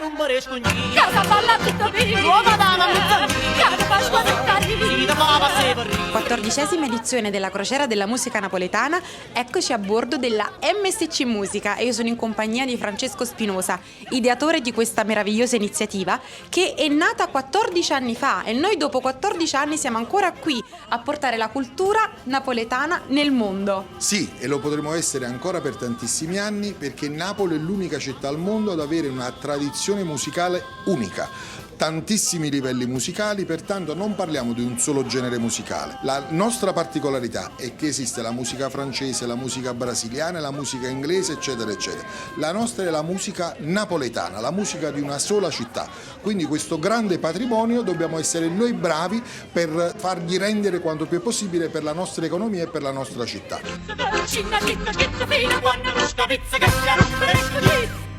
non vorrei Casa balla tutto bene. Nuova dama mezzanini. Casa Pasqua del Carrili. Da papa se vorrei. 14ª edizione della Crociera della Musica Napoletana, eccoci a bordo della MSC Musica e io sono in compagnia di Francesco Spinosa, ideatore di questa meravigliosa iniziativa che è nata 14 anni fa e noi dopo 14 anni siamo ancora qui a portare la cultura napoletana nel mondo. Sì, e lo potremo essere ancora per tantissimi anni perché Napoli è l'unica città al mondo ad avere una tradizione musicale unica. Tantissimi livelli musicali, pertanto non parliamo di un solo genere musicale. La nostra particolarità è che esiste la musica francese, la musica brasiliana, la musica inglese, eccetera, eccetera. La nostra è la musica napoletana, la musica di una sola città. Quindi questo grande patrimonio dobbiamo essere noi bravi per fargli rendere quanto più è possibile per la nostra economia e per la nostra città. Cinna, cinna, cinna, fino quando lo scavizza che si rompe.